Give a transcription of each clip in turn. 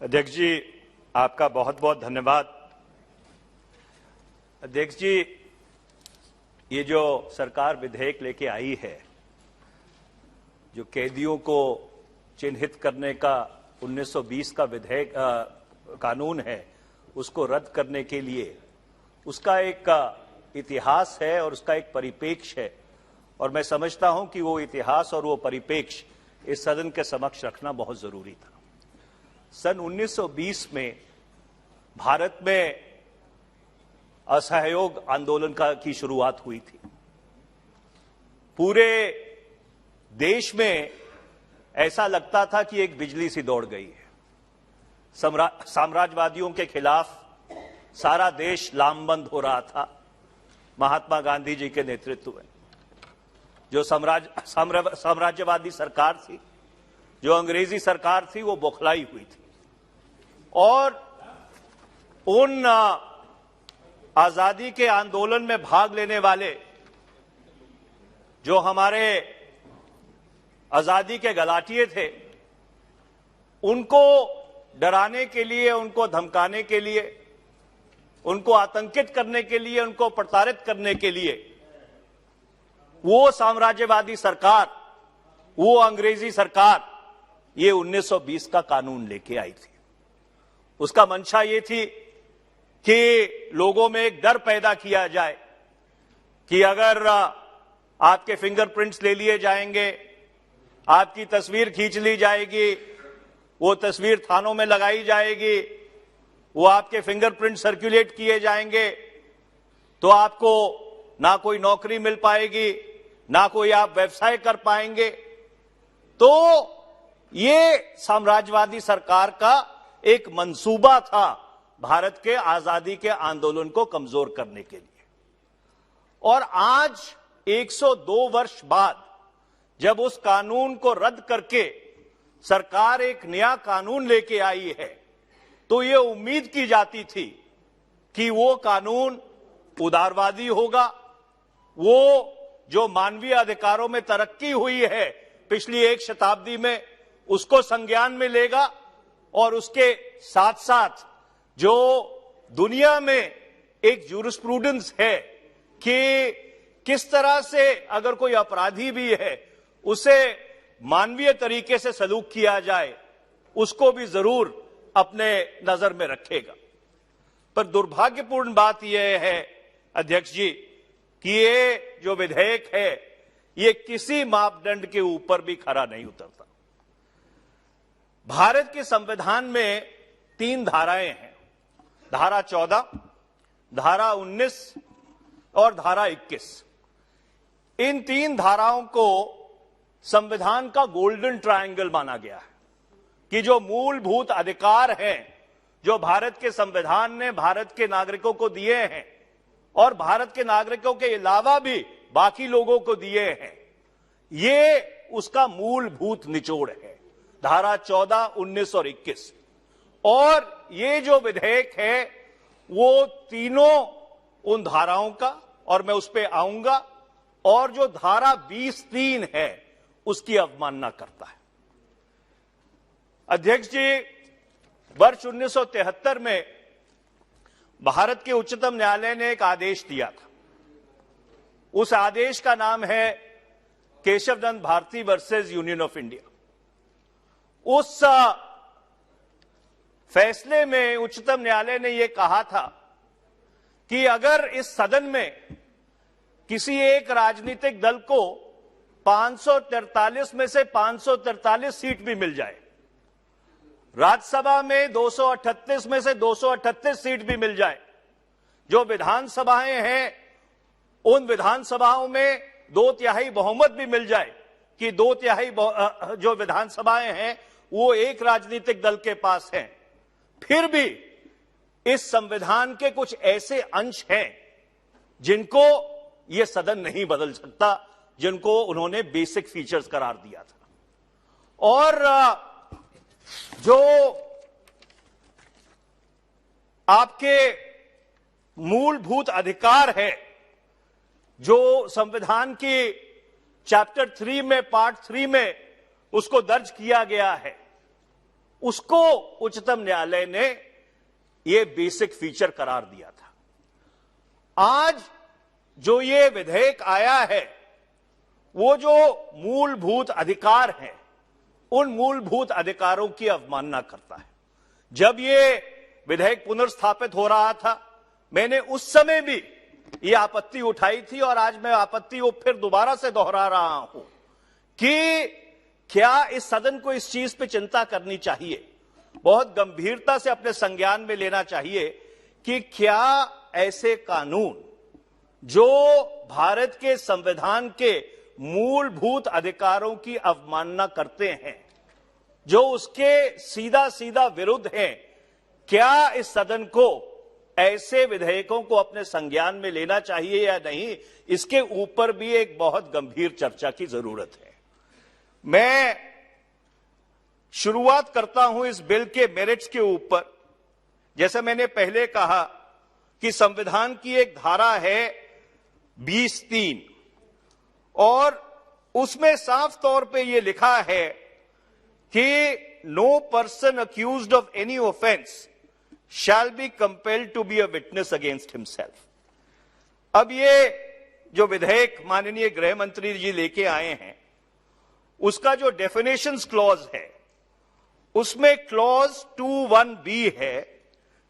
अध्यक्ष जी, आपका बहुत बहुत धन्यवाद। अध्यक्ष जी, ये जो सरकार विधेयक लेके आई है, जो कैदियों को चिन्हित करने का 1920 का विधेयक कानून है, उसको रद्द करने के लिए उसका एक इतिहास है और उसका एक परिप्रेक्ष्य है, और मैं समझता हूं कि वो इतिहास और वो परिप्रेक्ष्य इस सदन के समक्ष रखना बहुत जरूरी था। सन 1920 में भारत में असहयोग आंदोलन की शुरुआत हुई थी। पूरे देश में ऐसा लगता था कि एक बिजली सी दौड़ गई है। साम्राज्यवादियों के खिलाफ सारा देश लामबंद हो रहा था। महात्मा गांधी जी के नेतृत्व में जो साम्राज्यवादी सरकार थी, जो अंग्रेजी सरकार थी, वो बौखलाई हुई थी। और उन आजादी के आंदोलन में भाग लेने वाले जो हमारे आजादी के गलाटिए थे, उनको डराने के लिए, उनको धमकाने के लिए, उनको आतंकित करने के लिए, उनको प्रताड़ित करने के लिए वो साम्राज्यवादी सरकार, वो अंग्रेजी सरकार ये 1920 का कानून लेके आई थी। उसका मंशा ये थी कि लोगों में एक डर पैदा किया जाए कि अगर आपके फिंगरप्रिंट्स ले लिए जाएंगे, आपकी तस्वीर खींच ली जाएगी, वो तस्वीर थानों में लगाई जाएगी, वो आपके फिंगरप्रिंट सर्कुलेट किए जाएंगे, तो आपको ना कोई नौकरी मिल पाएगी, ना कोई आप व्यवसाय कर पाएंगे। तो ये साम्राज्यवादी सरकार का एक मंसूबा था भारत के आजादी के आंदोलन को कमजोर करने के लिए। और आज 102 वर्ष बाद जब उस कानून को रद्द करके सरकार एक नया कानून लेके आई है, तो ये उम्मीद की जाती थी कि वो कानून उदारवादी होगा, वो जो मानवीय अधिकारों में तरक्की हुई है पिछली एक शताब्दी में, उसको संज्ञान में लेगा, और उसके साथ साथ जो दुनिया में एक जूरिस्प्रूडेंस है कि किस तरह से अगर कोई अपराधी भी है उसे मानवीय तरीके से सलूक किया जाए, उसको भी जरूर अपने नजर में रखेगा। पर दुर्भाग्यपूर्ण बात यह है अध्यक्ष जी कि ये जो विधेयक है, ये किसी मापदंड के ऊपर भी खरा नहीं उतरता। भारत के संविधान में 3 धाराएं हैं, धारा 14, धारा 19 और धारा 21। इन 3 धाराओं को संविधान का गोल्डन ट्रायंगल माना गया है कि जो मूलभूत अधिकार हैं, जो भारत के संविधान ने भारत के नागरिकों को दिए हैं और भारत के नागरिकों के अलावा भी बाकी लोगों को दिए हैं, ये उसका मूलभूत निचोड़ है, धारा 14, 19 और 21। और ये जो विधेयक है वो तीनों उन धाराओं का, और मैं उस पर आऊंगा, और जो धारा 20(3) है उसकी अवमानना करता है। अध्यक्ष जी, वर्ष 1973 में भारत के उच्चतम न्यायालय ने एक आदेश दिया था। उस आदेश का नाम है Keshav Nand Bharati versus union of India. उस फैसले में उच्चतम न्यायालय ने यह कहा था कि अगर इस सदन में किसी एक राजनीतिक दल को 543 में से 543 सीट भी मिल जाए, राज्यसभा में 238 में से 238 सीट भी मिल जाए, जो विधानसभाएं हैं उन विधानसभाओं में 2/3 बहुमत भी मिल जाए कि 2/3 जो विधानसभाएं हैं वो एक राजनीतिक दल के पास हैं, फिर भी इस संविधान के कुछ ऐसे अंश हैं जिनको ये सदन नहीं बदल सकता, जिनको उन्होंने बेसिक फीचर्स करार दिया था। और जो आपके मूलभूत अधिकार है, जो संविधान की चैप्टर 3 में, पार्ट 3 में उसको दर्ज किया गया है, उसको उच्चतम न्यायालय ने यह बेसिक फीचर करार दिया था। आज जो ये विधेयक आया है वो जो मूलभूत अधिकार हैं उन मूलभूत अधिकारों की अवमानना करता है। जब ये विधेयक पुनर्स्थापित हो रहा था मैंने उस समय भी ये आपत्ति उठाई थी और आज मैं आपत्ति को फिर दोबारा से दोहरा रहा हूं कि क्या इस सदन को इस चीज पे चिंता करनी चाहिए, बहुत गंभीरता से अपने संज्ञान में लेना चाहिए कि क्या ऐसे कानून जो भारत के संविधान के मूलभूत अधिकारों की अवमानना करते हैं, जो उसके सीधा सीधा विरुद्ध हैं, क्या इस सदन को ऐसे विधेयकों को अपने संज्ञान में लेना चाहिए या नहीं, इसके ऊपर भी एक बहुत गंभीर चर्चा की जरूरत है। मैं शुरुआत करता हूं इस बिल के मेरिट्स के ऊपर। जैसे मैंने पहले कहा कि संविधान की एक धारा है 20(3) और उसमें साफ तौर पे यह लिखा है कि no person accused of any offence shall be compelled to be a witness against himself. अब ये जो विधेयक माननीय गृह मंत्री जी लेके आए हैं उसका जो डेफिनेशंस क्लॉज है उसमें क्लॉज 2(1)(b) है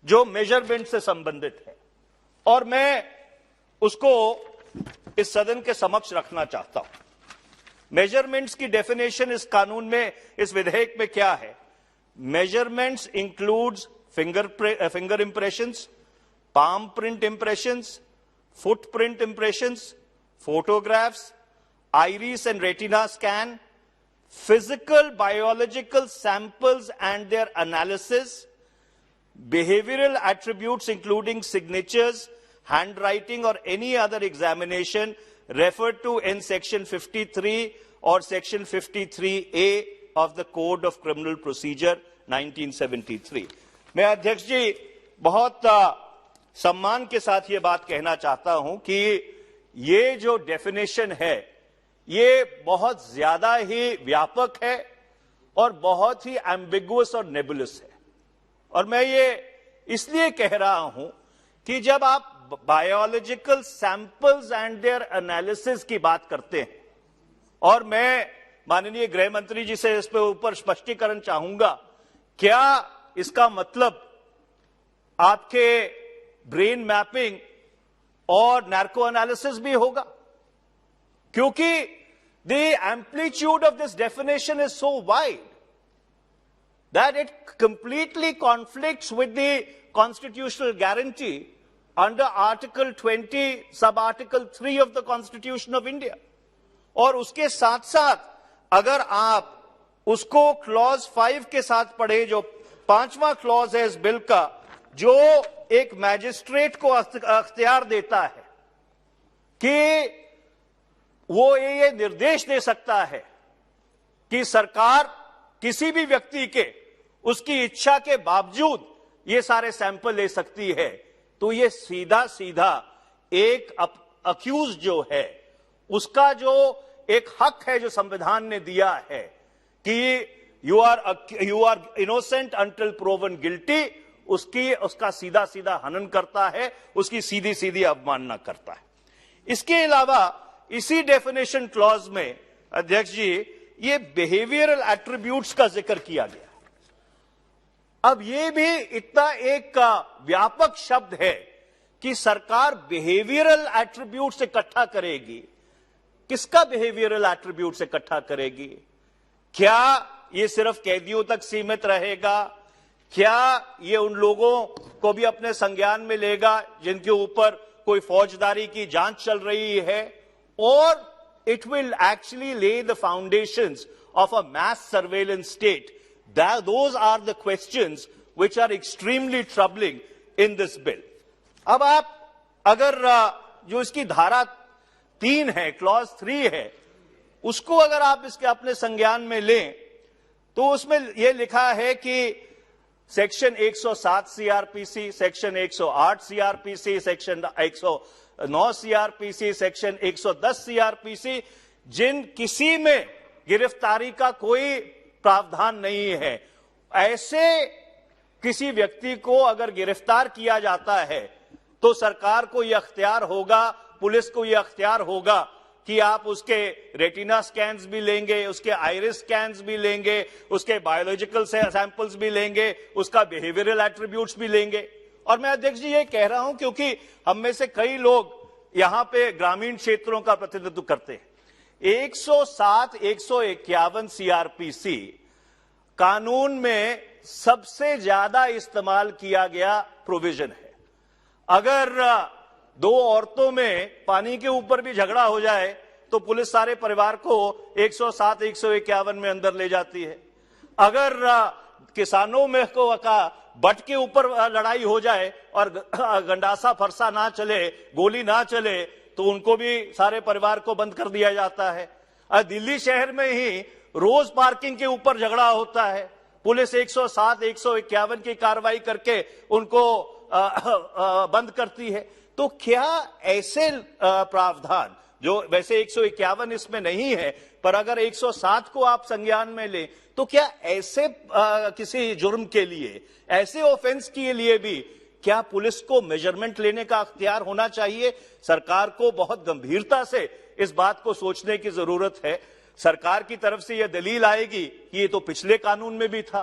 जो मेजरमेंट से संबंधित है और मैं उसको इस सदन के समक्ष रखना चाहता हूं। मेजरमेंट्स की डेफिनेशन इस कानून में, इस विधेयक में क्या है? Measurements includes finger impressions, palm print impressions, footprint impressions, photographs, iris and retina scan, physical biological samples and their analysis, behavioral attributes including signatures, handwriting or any other examination referred to in section 53 or section 53A of the Code of Criminal Procedure 1973। मैं अध्यक्ष जी बहुत सम्मान के साथ ये बात कहना चाहता हूं कि ये जो डेफिनेशन है ये बहुत ज्यादा ही व्यापक है और बहुत ही एम्बिगुअस और नेबुलस है। और मैं ये इसलिए कह रहा हूं कि जब आप biological samples and their analysis की बात करते हैं, और मैं माननीय गृह मंत्री जी से इस पे ऊपर स्पष्टीकरण चाहूंगा, क्या इसका मतलब आपके ब्रेन मैपिंग और नार्को एनालिसिस भी होगा? क्योंकि the amplitude of this definition is so wide that it completely conflicts with the constitutional guarantee under Article 20, sub-article 3 of the Constitution of India। और उसके साथ साथ अगर आप उसको क्लॉज 5 के साथ पढ़े, जो 5वां क्लॉज है इस बिल का, जो एक मैजिस्ट्रेट को अख्तियार देता है कि वो ये निर्देश दे सकता है कि सरकार किसी भी व्यक्ति के उसकी इच्छा के बावजूद ये सारे सैंपल ले सकती है, तो ये सीधा सीधा एक अक्यूज जो है उसका जो एक हक है जो संविधान ने दिया है कि you are innocent until proven guilty, उसका सीधा सीधा हनन करता है, उसकी सीधी सीधी अवमानना करता है। इसके अलावा इसी डेफिनेशन क्लॉज में अध्यक्ष जी ये बिहेवियरल एट्रीब्यूट्स का जिक्र किया गया। अब ये भी इतना एक व्यापक शब्द है कि सरकार बिहेवियरल एट्रीब्यूट्स इकट्ठा करेगी। किसका बिहेवियरल एट्रीब्यूट्स इकट्ठा करेगी? क्या ये सिर्फ कैदियों तक सीमित रहेगा? क्या ये उन लोगों को भी अपने संज्ञान में लेगा जिनके ऊपर कोई फौजदारी की जांच चल रही है? और it will actually lay the foundations of a mass surveillance state? Those are the questions which are extremely troubling in this bill। अब आप अगर जो इसकी धारा 3 है, क्लॉज 3 है, उसको अगर आप इसके अपने संज्ञान में लें तो उसमें यह लिखा है कि section 107 CrPC, section 108 CrPC, section 109 CrPC, section 110 CrPC, जिन किसी में गिरफ्तारी का कोई प्रावधान नहीं है, ऐसे किसी व्यक्ति को अगर गिरफ्तार किया जाता है तो सरकार को यह अख्तियार होगा, पुलिस को यह अख्तियार होगा कि आप उसके रेटिना स्कैन्स भी लेंगे, उसके आइरिस स्कैन्स भी लेंगे, उसके बायोलॉजिकल सैंपल्स भी लेंगे, उसका बिहेवियरल एट्रीब्यूट्स भी लेंगे। और मैं अध्यक्ष जी ये कह रहा हूं क्योंकि हम में से कई लोग यहां पे ग्रामीण क्षेत्रों का प्रतिनिधित्व करते हैं। 107, 151 सीआरपीसी कानून में सबसे ज्यादा इस्तेमाल किया गया प्रोविजन है। अगर दो औरतों में पानी के ऊपर भी झगड़ा हो जाए तो पुलिस सारे परिवार को 107, 151 में अंदर ले जाती है। अगर किसानों में को का बट के ऊपर लड़ाई हो जाए और गंडासा फरसा ना चले, गोली ना चले, तो उनको भी सारे परिवार को बंद कर दिया जाता है। दिल्ली शहर में ही रोज पार्किंग के ऊपर झगड़ा होता है, पुलिस 107, 151 की कार्रवाई करके उनको बंद करती है। तो क्या ऐसे प्रावधान, जो वैसे 151 इसमें नहीं है, पर अगर 107 को आप संज्ञान में लें तो क्या ऐसे किसी जुर्म के लिए, ऐसे ऑफेंस के लिए भी क्या पुलिस को मेजरमेंट लेने का अख्तियार होना चाहिए? सरकार को बहुत गंभीरता से इस बात को सोचने की जरूरत है। सरकार की तरफ से यह दलील आएगी कि ये तो पिछले कानून में भी था,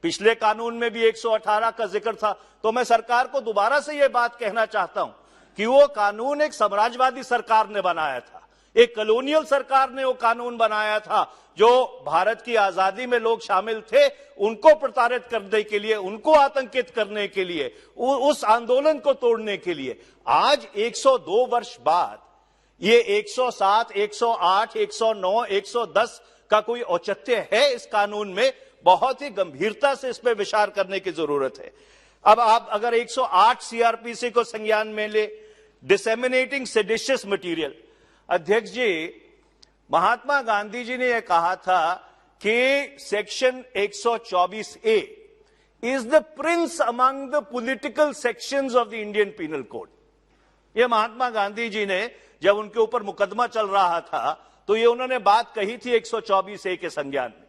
पिछले कानून में भी 118 का जिक्र था। तो मैं सरकार को दोबारा से यह बात कहना चाहता हूं कि वो कानून एक साम्राज्यवादी सरकार ने बनाया था, एक कॉलोनियल सरकार ने वो कानून बनाया था, जो भारत की आजादी में लोग शामिल थे उनको प्रताड़ित करने के लिए, उनको आतंकित करने के लिए, उस आंदोलन को तोड़ने के लिए। आज 102 वर्ष बाद ये 107, 108, 109, 110 का कोई औचित्य है इस कानून में? बहुत ही गंभीरता से इस पर विचार करने की जरूरत है। अब आप अगर 108 सीआरपीसी को संज्ञान में ले, डिसेमिनेटिंग सेडिशियस मटीरियल, अध्यक्ष जी महात्मा गांधी जी ने यह कहा था कि section 124A is the prince among the political sections of the Indian penal code. यह महात्मा गांधी जी ने जब उनके ऊपर मुकदमा चल रहा था तो ये उन्होंने बात कही थी 124A के संज्ञान में।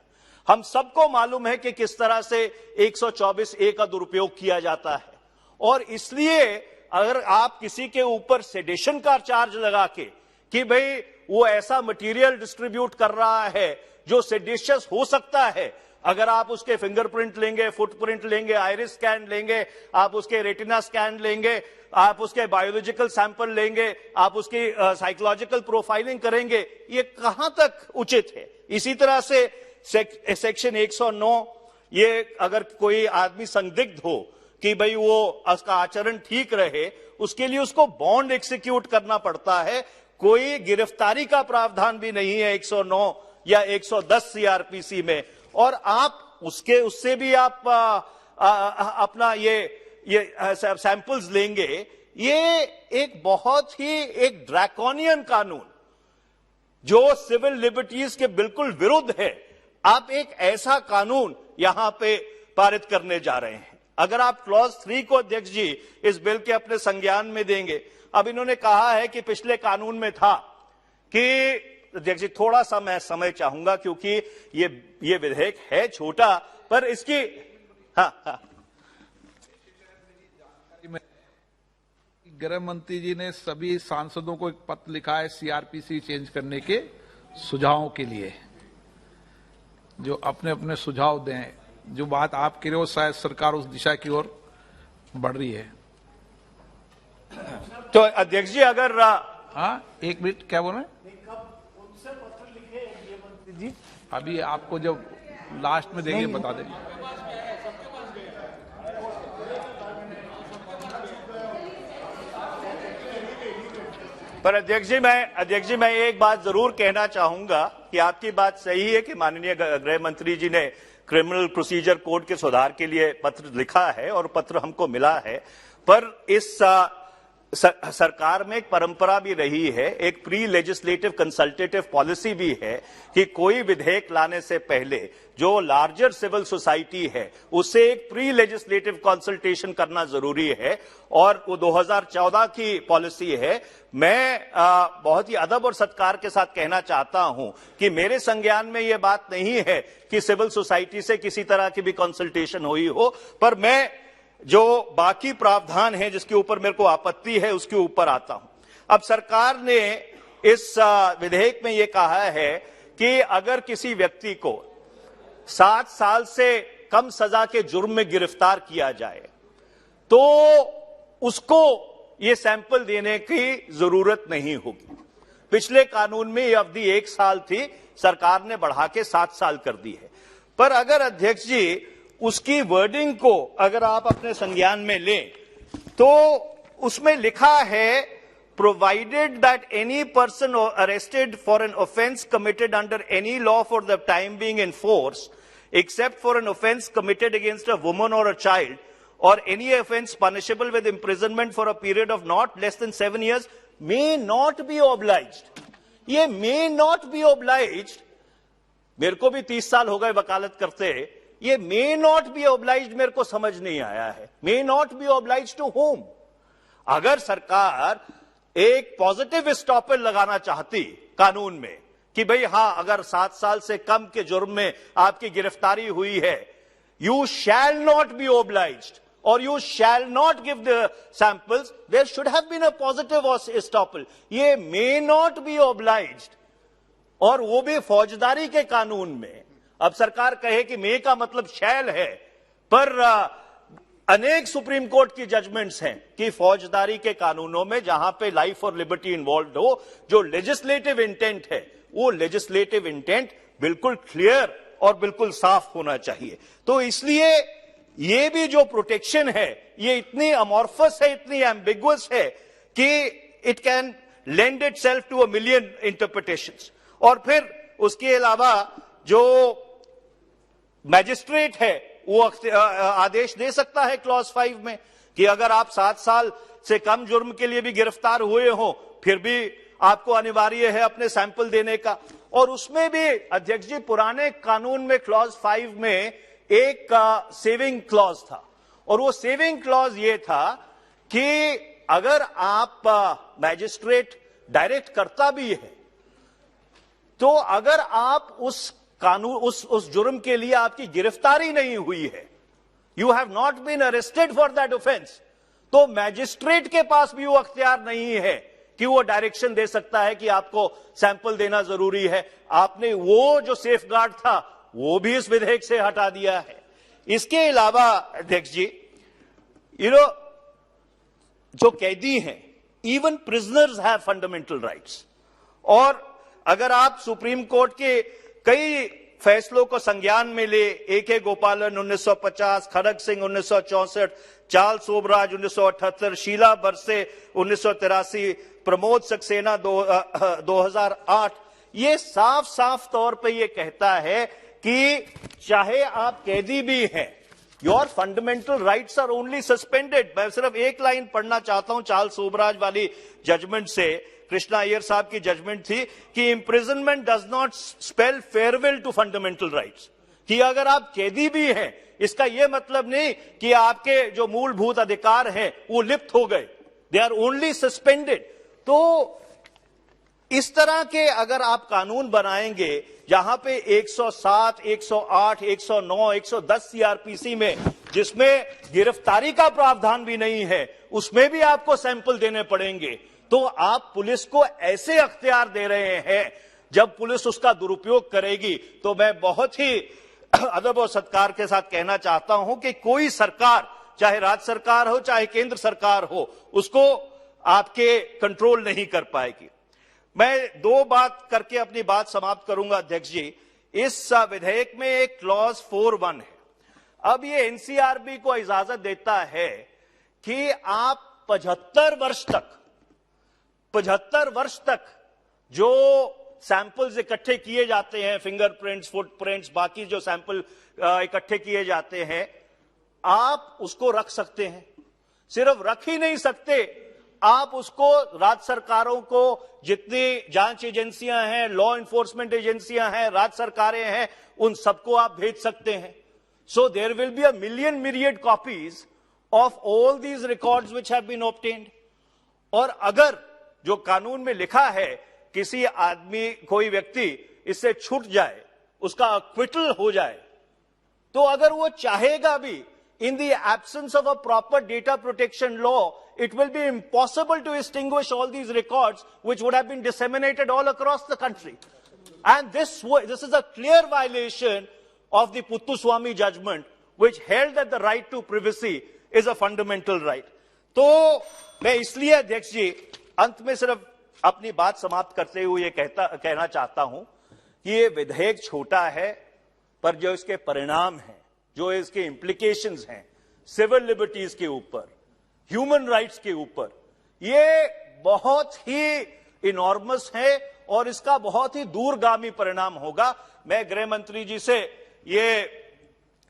हम सबको मालूम है कि किस तरह से 124A का दुरुपयोग किया जाता है, और इसलिए अगर आप किसी के ऊपर सेडेशन का चार्ज लगा के कि भाई वो ऐसा मटेरियल डिस्ट्रीब्यूट कर रहा है जो सेडिशियस हो सकता है, अगर आप उसके फिंगरप्रिंट लेंगे, फुटप्रिंट लेंगे, आइरिस स्कैन लेंगे, आप उसके रेटिना स्कैन लेंगे, आप उसके बायोलॉजिकल सैंपल लेंगे, आप उसकी साइकोलॉजिकल प्रोफाइलिंग करेंगे, ये कहां तक उचित है? इसी तरह से सेक्शन 109, ये अगर कोई आदमी संदिग्ध हो कि भाई वो उसका आचरण ठीक रहे, उसके लिए उसको बॉन्ड एक्सिक्यूट करना पड़ता है। कोई गिरफ्तारी का प्रावधान भी नहीं है 109 या 110 सीआरपीसी में, और आप उससे भी आप अपना ये सैंपल्स लेंगे। ये एक बहुत ही एक ड्रैकोनियन कानून जो सिविल लिबर्टीज के बिल्कुल विरुद्ध है, आप एक ऐसा कानून यहां पे पारित करने जा रहे हैं। अगर आप क्लॉज 3 को अध्यक्ष जी इस बिल के अपने संज्ञान में देंगे, अब इन्होंने कहा है कि पिछले कानून में था कि, अध्यक्ष जी थोड़ा सा मैं समय चाहूंगा क्योंकि ये विधेयक है छोटा, पर इसकी गृह मंत्री जी ने सभी सांसदों को एक पत्र लिखा है सीआरपीसी चेंज करने के सुझावों के लिए, जो अपने अपने सुझाव दें। जो बात आप कह रहे हो शायद सरकार उस दिशा की ओर बढ़ रही है। तो अध्यक्ष जी अगर हाँ, एक मिनट, क्या बोल रहे हैं? जी अभी आपको जब लास्ट में देंगे बता देंगे। पर अध्यक्ष जी मैं एक बात जरूर कहना चाहूंगा कि आपकी बात सही है कि माननीय गृह मंत्री जी ने क्रिमिनल प्रोसीजर कोड के सुधार के लिए पत्र लिखा है और पत्र हमको मिला है, पर इस सरकार में एक परंपरा भी रही है, एक प्री लेजिस्लेटिव कंसल्टेटिव पॉलिसी भी है कि कोई विधेयक लाने से पहले जो लार्जर सिविल सोसाइटी है उससे एक प्री लेजिस्लेटिव कंसल्टेशन करना जरूरी है, और वो 2014 की पॉलिसी है। मैं बहुत ही अदब और सत्कार के साथ कहना चाहता हूं कि मेरे संज्ञान में यह बात नहीं है कि सिविल सोसाइटी से किसी तरह की भी कंसल्टेशन हुई हो, पर मैं जो बाकी प्रावधान है जिसके ऊपर मेरे को आपत्ति है उसके ऊपर आता हूं। अब सरकार ने इस विधेयक में यह कहा है कि अगर किसी व्यक्ति को 7 साल से कम सजा के जुर्म में गिरफ्तार किया जाए तो उसको यह सैंपल देने की जरूरत नहीं होगी। पिछले कानून में यह अवधि 1 साल थी, सरकार ने बढ़ा के 7 साल कर दी है। पर अगर अध्यक्ष जी उसकी वर्डिंग को अगर आप अपने संज्ञान में लें तो उसमें लिखा है, provided that any person arrested for an offence committed under any law for the time being in force except for an offence committed against a woman और अ चाइल्ड और any offence punishable with imprisonment for a period of not less than 7 years may not be obliged. ये may not be obliged, मेरे को भी 30 साल हो गए वकालत करते, ये मे नॉट बी ऑब्लाइज्ड मेरे को समझ नहीं आया है। May not be obliged to home? अगर सरकार एक पॉजिटिव स्टॉपेज लगाना चाहती कानून में कि भाई हां, अगर 7 साल से कम के जुर्म में आपकी गिरफ्तारी हुई है, you shall not be obliged और you shall not give the samples, there should have been a positive stoppage. ये मे नॉट बी ऑब्लाइज्ड, और वो भी फौजदारी के कानून में। अब सरकार कहे कि मे का मतलब शैल है, पर अनेक सुप्रीम कोर्ट की जजमेंट्स हैं कि फौजदारी के कानूनों में जहां पे लाइफ और लिबर्टी इन्वॉल्व हो, जो लेजिस्लेटिव इंटेंट है वो लेजिस्लेटिव इंटेंट बिल्कुल क्लियर और बिल्कुल साफ होना चाहिए। तो इसलिए ये भी जो प्रोटेक्शन है ये इतनी अमॉर्फस है, इतनी एम्बिगुअस है कि it can lend itself to a million interpretations. और फिर उसके अलावा जो मैजिस्ट्रेट है वो आदेश दे सकता है क्लॉज 5 में कि अगर आप 7 साल से कम जुर्म के लिए भी गिरफ्तार हुए हो फिर भी आपको अनिवार्य है अपने सैंपल देने का। और उसमें भी अध्यक्ष जी पुराने कानून में क्लॉज 5 में एक सेविंग क्लॉज था, और वो सेविंग क्लॉज ये था कि अगर आप मैजिस्ट्रेट डायरेक्ट करता भी है तो अगर आप उस कानून उस जुर्म के लिए आपकी गिरफ्तारी नहीं हुई है, you have not been arrested for that offence, तो मैजिस्ट्रेट के पास भी वो अख्तियार नहीं है कि वो डायरेक्शन दे सकता है कि आपको सैंपल देना जरूरी है। आपने वो जो सेफगार्ड था वो भी इस विधेयक से हटा दिया है। इसके अलावा अध्यक्ष जी, जो कैदी हैं, even prisoners have fundamental rights, और अगर आप सुप्रीम कोर्ट के कई फैसलों को संज्ञान में ले, A.K. गोपालन 1950, खड़ग सिंह 1964, चार्ल्स सोबराज 1978, शीला बरसे 1983, प्रमोद सक्सेना 2008, ये साफ साफ तौर पे ये कहता है कि चाहे आप कैदी भी हैं, your fundamental rights are only suspended. मैं सिर्फ एक लाइन पढ़ना चाहता हूं चार्ल्स सोबराज वाली जजमेंट से, कृष्णा अय्यर साहब की जजमेंट थी कि imprisonment does not spell farewell to fundamental rights, कि अगर आप कैदी भी हैं इसका यह मतलब नहीं कि आपके जो मूलभूत अधिकार हैं वो लिप्त हो गए, दे आर ओनली सस्पेंडेड। तो इस तरह के अगर आप कानून बनाएंगे जहां पे 107, 108, 109, 110 सीआरपीसी में जिसमें गिरफ्तारी का प्रावधान भी नहीं है उसमें भी आपको सैंपल देने पड़ेंगे, तो आप पुलिस को ऐसे अख्तियार दे रहे हैं जब पुलिस उसका दुरुपयोग करेगी। तो मैं बहुत ही अदब और सत्कार के साथ कहना चाहता हूं कि कोई सरकार, चाहे राज्य सरकार हो चाहे केंद्र सरकार हो, उसको आपके कंट्रोल नहीं कर पाएगी। मैं 2 बात करके अपनी बात समाप्त करूंगा अध्यक्ष जी। इस विधेयक में एक क्लॉज 4(1) है। अब ये एनसीआरबी को इजाजत देता है कि आप 75 वर्ष तक जो सैंपल्स इकट्ठे किए जाते हैं, फिंगरप्रिंट्स, फुटप्रिंट्स, बाकी जो सैंपल इकट्ठे किए जाते हैं, आप उसको रख सकते हैं। सिर्फ रख ही नहीं सकते आप उसको राज्य सरकारों को, जितनी जांच एजेंसियां हैं, लॉ इन्फोर्समेंट एजेंसियां हैं, राज्य सरकारें हैं, उन सबको आप भेज सकते हैं. So there will be a million myriad copies of all these records which have been obtained. और अगर जो कानून में लिखा है किसी आदमी, कोई व्यक्ति इससे छूट जाए, उसका अक्विटल हो जाए, तो अगर वो चाहेगा भी, in the absence of a proper data protection law, it will be impossible to extinguish all these records which would have been disseminated all across the country. And this is a clear violation of the Puttaswamy judgment, which held that the right to privacy is a fundamental right. तो मैं इसलिए अध्यक्ष जी अंत में सिर्फ अपनी बात समाप्त करते हुए ये कहना चाहता हूं कि ये विधेयक छोटा है, पर जो इसके परिणाम हैं, जो इसके इंप्लीकेशंस हैं सिविल लिबर्टीज के ऊपर, ह्यूमन राइट्स के ऊपर, ये बहुत ही इनॉर्मस है और इसका बहुत ही दूरगामी परिणाम होगा. मैं गृह मंत्री जी से ये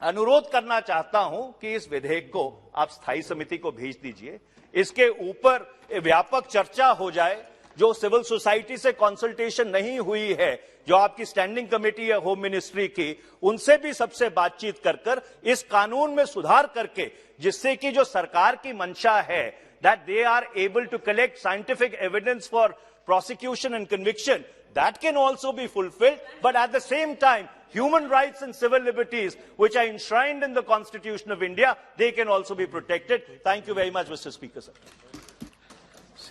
अनुरोध करना चाहता हूं कि इस विधेयक को आप स्थायी समिति को भेज दीजिए, इसके ऊपर व्यापक चर्चा हो जाए. जो सिविल सोसाइटी से कंसल्टेशन नहीं हुई है, जो आपकी स्टैंडिंग कमेटी है होम मिनिस्ट्री की, उनसे भी सबसे बातचीत कर इस कानून में सुधार करके, जिससे कि जो सरकार की मंशा है that they are able to collect scientific evidence for prosecution and conviction, that can also be fulfilled, but at the same time human rights and civil liberties which are enshrined in the Constitution of India, they can also be protected. Thank you very much, Mr. Speaker, sir.